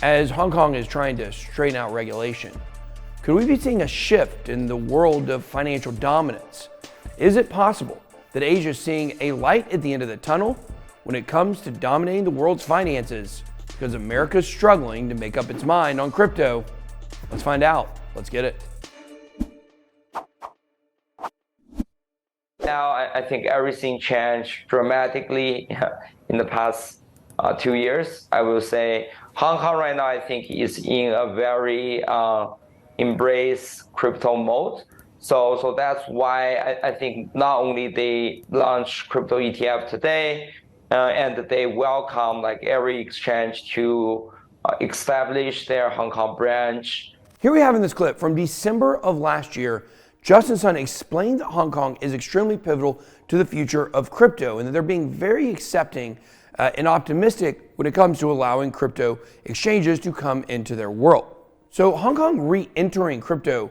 As Hong Kong is trying to straighten out regulation, could we be seeing a shift in the world of financial dominance? Is it possible that Asia is seeing a light at the end of the tunnel when it comes to dominating the world's finances because America's struggling to make up its mind on crypto? Let's find out. Let's get it. Now, I think everything changed dramatically in the past 2 years. I will say Hong Kong right now, I think, is in a very embrace crypto mode. So that's why I think not only they launched crypto ETF today, and they welcome like every exchange to establish their Hong Kong branch. Here we have in this clip from December of last year, Justin Sun explained that Hong Kong is extremely pivotal to the future of crypto and that they're being very accepting and optimistic when it comes to allowing crypto exchanges to come into their world. So Hong Kong re-entering crypto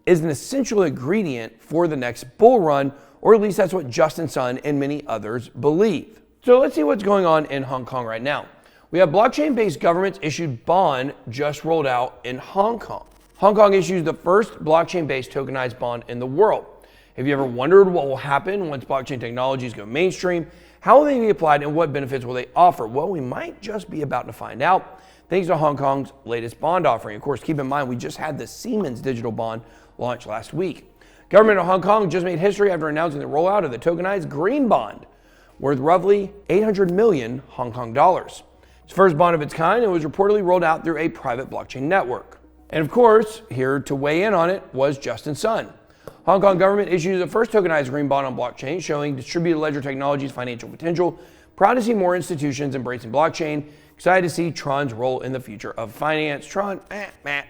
is an essential ingredient for the next bull run, or at least that's what Justin Sun and many others believe. So let's see what's going on in Hong Kong right now. We have blockchain-based government-issued bond just rolled out in Hong Kong. Hong Kong issues the first blockchain-based tokenized bond in the world. Have you ever wondered what will happen once blockchain technologies go mainstream? How will they be applied and what benefits will they offer? Well, we might just be about to find out thanks to Hong Kong's latest bond offering. Of course, keep in mind, we just had the Siemens digital bond launch last week. Government of Hong Kong just made history after announcing the rollout of the tokenized green bond, worth roughly 800 million Hong Kong dollars. It's the first bond of its kind and was reportedly rolled out through a private blockchain network. And of course, here to weigh in on it was Justin Sun. Hong Kong government issues the first tokenized green bond on blockchain, showing distributed ledger technology's financial potential. Proud to see more institutions embracing blockchain. Excited to see Tron's role in the future of finance. Tron,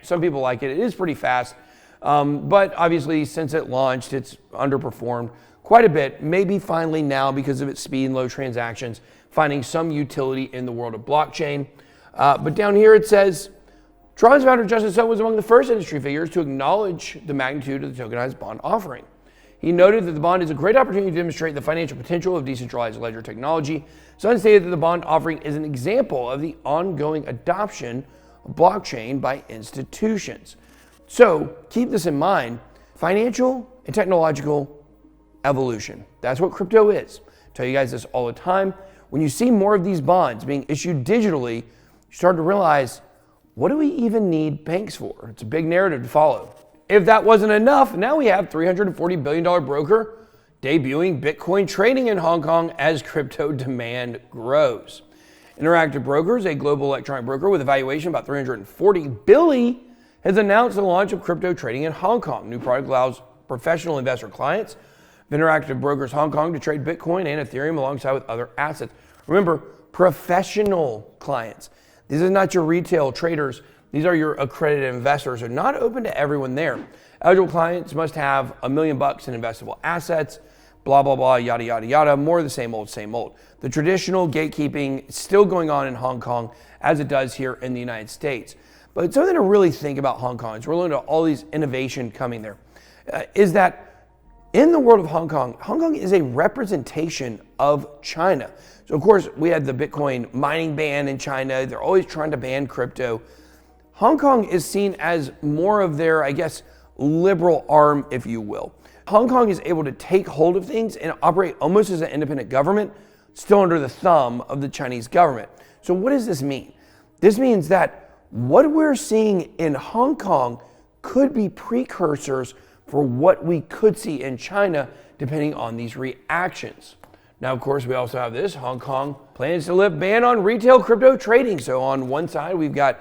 some people like it. It is pretty fast. But obviously, since it launched, it's underperformed quite a bit. Maybe finally now, because of its speed and low transactions, finding some utility in the world of blockchain. But down here it says, Tron's founder Justin Sun was among the first industry figures to acknowledge the magnitude of the tokenized bond offering. He noted that the bond is a great opportunity to demonstrate the financial potential of decentralized ledger technology. Sun stated that the bond offering is an example of the ongoing adoption of blockchain by institutions. So keep this in mind, financial and technological evolution. That's what crypto is. I tell you guys this all the time. When you see more of these bonds being issued digitally, you start to realize, what do we even need banks for? It's a big narrative to follow. If that wasn't enough, now we have $340 billion broker debuting Bitcoin trading in Hong Kong as crypto demand grows. Interactive Brokers, a global electronic broker with a valuation about $340 billion, has announced the launch of crypto trading in Hong Kong. New product allows professional investor clients of Interactive Brokers Hong Kong to trade Bitcoin and Ethereum alongside with other assets. Remember, professional clients. This is not your retail traders. These are your accredited investors. They're not open to everyone there. Eligible clients must have $1 million in investable assets, blah, blah, blah, yada, yada, yada. More of the same old, same old. The traditional gatekeeping is still going on in Hong Kong as it does here in the United States. But something to really think about Hong Kong, as we're looking at all these innovation coming there, is that in the world of Hong Kong is a representation of China. So of course, we had the Bitcoin mining ban in China. They're always trying to ban crypto. Hong Kong is seen as more of their, I guess, liberal arm, if you will. Hong Kong is able to take hold of things and operate almost as an independent government, still under the thumb of the Chinese government. So what does this mean? This means that what we're seeing in Hong Kong could be precursors for what we could see in China, depending on these reactions. Now, of course, we also have this. Hong Kong plans to lift ban on retail crypto trading. So on one side, we've got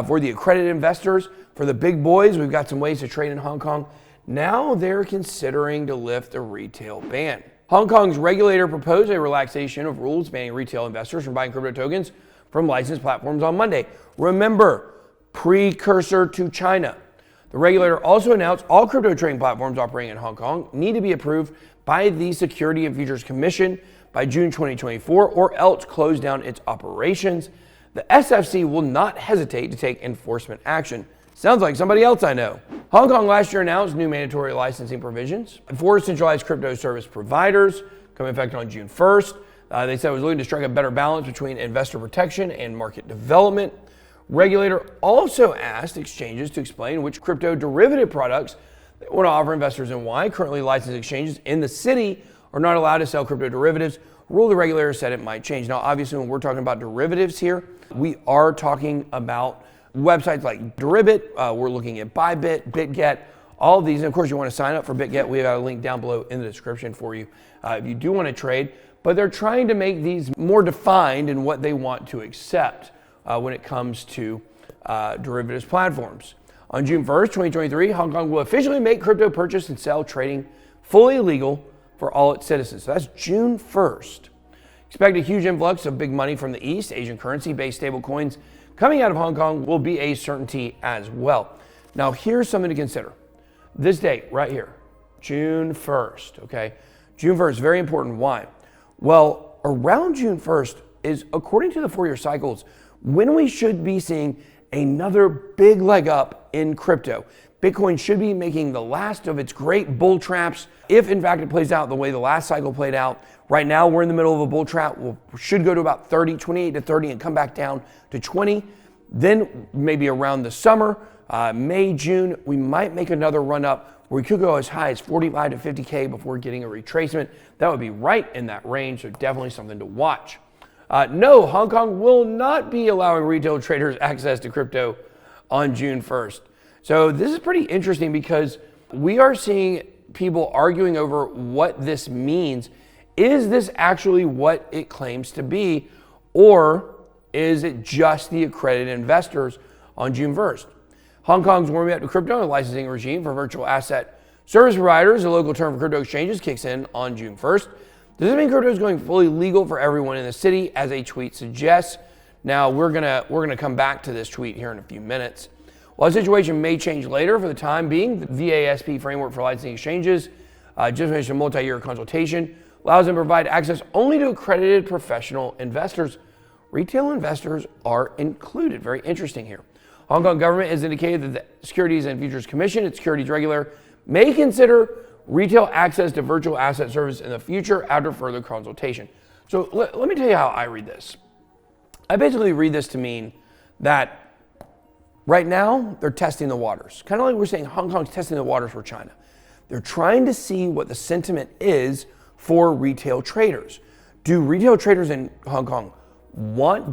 for the accredited investors, for the big boys, we've got some ways to trade in Hong Kong. Now they're considering to lift a retail ban. Hong Kong's regulator proposed a relaxation of rules banning retail investors from buying crypto tokens from licensed platforms on Monday. Remember, precursor to China. The regulator also announced all crypto trading platforms operating in Hong Kong need to be approved by the Security and Futures Commission by June 2024 or else close down its operations. The SFC will not hesitate to take enforcement action. Sounds like somebody else I know. Hong Kong last year announced new mandatory licensing provisions for centralized crypto service providers coming into effect on June 1st. They said it was looking to strike a better balance between investor protection and market development. Regulator also asked exchanges to explain which crypto derivative products they want to offer investors and why. Currently licensed exchanges in the city are not allowed to sell crypto derivatives. A rule the regulator said it might change. Now, obviously, when we're talking about derivatives here, we are talking about websites like Deribit. We're looking at Bybit, BitGet, all of these. And of course, you want to sign up for BitGet. We have a link down below in the description for you if you do want to trade. But they're trying to make these more defined in what they want to accept when it comes to derivatives platforms. On June 1st, 2023, Hong Kong will officially make crypto purchase and sell trading fully legal for all its citizens. So that's June 1st. Expect a huge influx of big money from the East. Asian currency-based stablecoins coming out of Hong Kong will be a certainty as well. Now, here's something to consider. This date right here, June 1st, okay? June 1st, very important. Why? Well, around June 1st is, according to the 4-year cycles, when we should be seeing another big leg up in crypto. Bitcoin should be making the last of its great bull traps, if in fact it plays out the way the last cycle played out. Right now, we're in the middle of a bull trap. We should go to about 28 to 30 and come back down to 20. Then maybe around the summer, May, June, we might make another run up where we could go as high as 45 to 50K before getting a retracement. That would be right in that range, so definitely something to watch. No, Hong Kong will not be allowing retail traders access to crypto on June 1st. So this is pretty interesting because we are seeing people arguing over what this means. Is this actually what it claims to be, or is it just the accredited investors on June 1st? Hong Kong's warming up to crypto and licensing regime for virtual asset service providers, a local term for crypto exchanges, kicks in on June 1st. Does this mean crypto is going fully legal for everyone in the city, as a tweet suggests? Now, we're gonna come back to this tweet here in a few minutes. While the situation may change later, for the time being, the VASP framework for licensing exchanges, just finished a multi-year consultation, allows them to provide access only to accredited professional investors. Retail investors are included. Very interesting here. Hong Kong government has indicated that the Securities and Futures Commission, its securities regulator, may consider retail access to virtual asset service in the future after further consultation. So let me tell you how I read this. I basically read this to mean that right now they're testing the waters. Kind of like we're saying Hong Kong's testing the waters for China. They're trying to see what the sentiment is for retail traders. Do retail traders in Hong Kong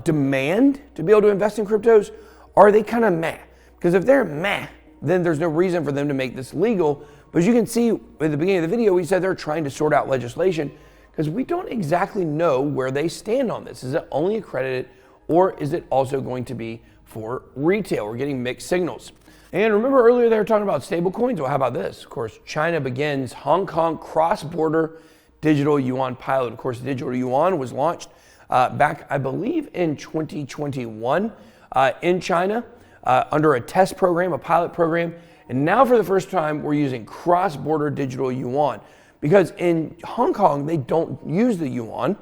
demand to be able to invest in cryptos? Or are they kind of meh? Because if they're meh, then there's no reason for them to make this legal. But as you can see at the beginning of the video, we said they're trying to sort out legislation because we don't exactly know where they stand on this. Is it only accredited, or is it also going to be for retail? We're getting mixed signals. And remember earlier they were talking about stable coins? Well, how about this? Of course, China begins Hong Kong cross-border digital yuan pilot. Of course, digital yuan was launched back, I believe, in 2021 in China under a test program, a pilot program. And now for the first time, we're using cross-border digital yuan, because in Hong Kong, they don't use the yuan,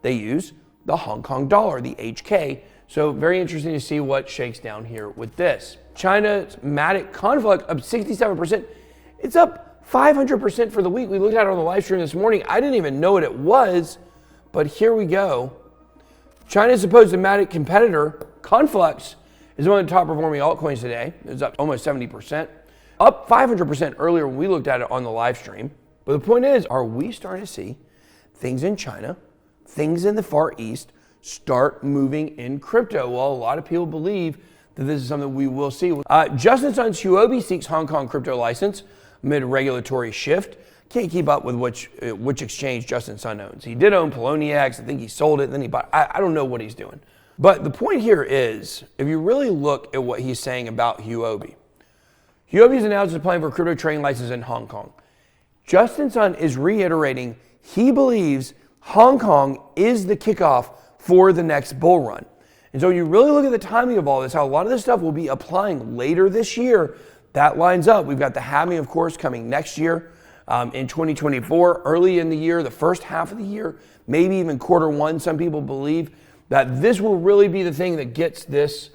they use the Hong Kong dollar, the HK. So very interesting to see what shakes down here with this. China's Matic conflict up 67%. It's up 500% for the week. We looked at it on the live stream this morning. I didn't even know what it was, but here we go. China's supposed Matic competitor, Conflux, is one of the top performing altcoins today. It's up almost 70%. Up 500% earlier when we looked at it on the live stream. But the point is, are we starting to see things in China, things in the Far East, start moving in crypto? Well, a lot of people believe that this is something we will see. Justin Sun's Huobi seeks Hong Kong crypto license amid regulatory shift. Can't keep up with which exchange Justin Sun owns. He did own Poloniex. I think he sold it, then he bought. I don't know what he's doing. But the point here is, if you really look at what he's saying about Huobi, Huobi's announced his plan for crypto trading license in Hong Kong. Justin Sun is reiterating he believes Hong Kong is the kickoff for the next bull run. And so when you really look at the timing of all this, how a lot of this stuff will be applying later this year, that lines up. We've got the halving, of course, coming next year in 2024, early in the year, the first half of the year, maybe even Q1. Some people believe that this will really be the thing that gets this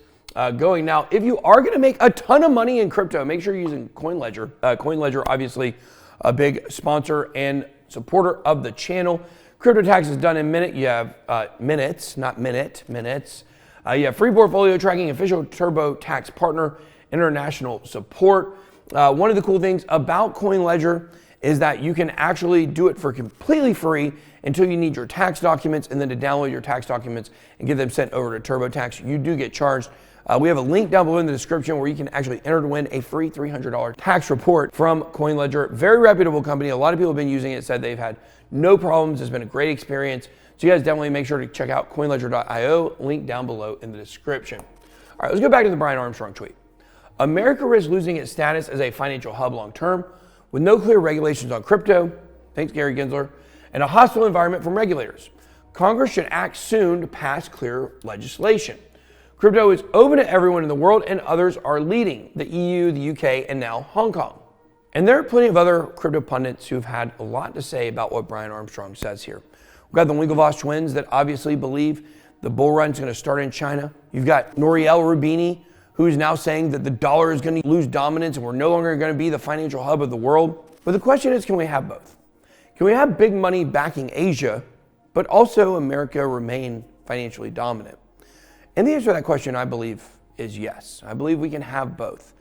going. Now, if you are going to make a ton of money in crypto, make sure you're using CoinLedger. CoinLedger, obviously, a big sponsor and supporter of the channel. Crypto tax is done in minutes, not minutes. You have free portfolio tracking, official TurboTax partner, international support. One of the cool things about CoinLedger is that you can actually do it for completely free until you need your tax documents, and then to download your tax documents and get them sent over to TurboTax, you do get charged. We have a link down below in the description where you can actually enter to win a free $300 tax report from CoinLedger. Very reputable company. A lot of people have been using it, said they've had no problems. It's been a great experience. So you guys definitely make sure to check out coinledger.io, link down below in the description. All right, let's go back to the Brian Armstrong tweet. America risks losing its status as a financial hub long term with no clear regulations on crypto, thanks Gary Gensler, and a hostile environment from regulators. Congress should act soon to pass clear legislation. Crypto is open to everyone in the world, and others are leading: the EU, the UK, and now Hong Kong. And there are plenty of other crypto pundits who've had a lot to say about what Brian Armstrong says here. We've got the Winklevoss twins that obviously believe the bull run is going to start in China. You've got Nouriel Roubini, who's now saying that the dollar is going to lose dominance and we're no longer going to be the financial hub of the world. But the question is, can we have both? Can we have big money backing Asia, but also America remain financially dominant? And the answer to that question, I believe, is yes. I believe we can have both.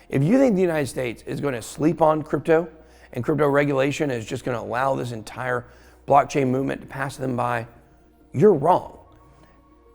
If you think the United States is going to sleep on crypto and crypto regulation is just going to allow this entire blockchain movement to pass them by, you're wrong.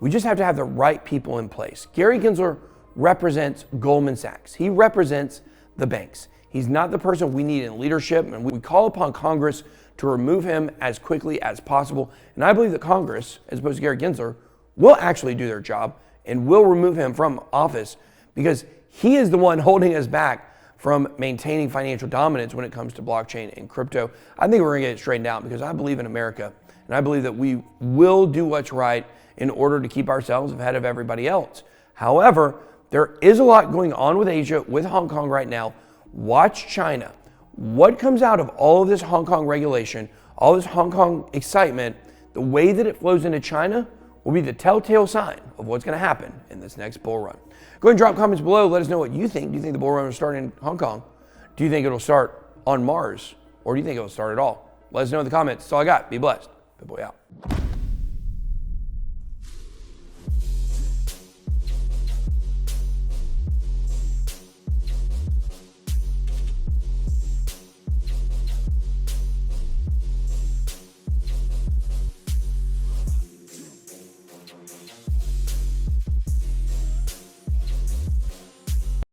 We just have to have the right people in place. Gary Gensler represents Goldman Sachs. He represents the banks. He's not the person we need in leadership, and we call upon Congress to remove him as quickly as possible. And I believe that Congress, as opposed to Gary Gensler, will actually do their job and will remove him from office, because he is the one holding us back from maintaining financial dominance when it comes to blockchain and crypto. I think we're going to get it straightened out because I believe in America, and I believe that we will do what's right in order to keep ourselves ahead of everybody else. However, there is a lot going on with Asia, with Hong Kong right now. Watch China. What comes out of all of this Hong Kong regulation, all this Hong Kong excitement, the way that it flows into China will be the telltale sign of what's going to happen in this next bull run. Go ahead and drop comments below. Let us know what you think. Do you think the bull run will start in Hong Kong? Do you think it'll start on Mars? Or do you think it'll start at all? Let us know in the comments. That's all I got. Be blessed. BitBoy out.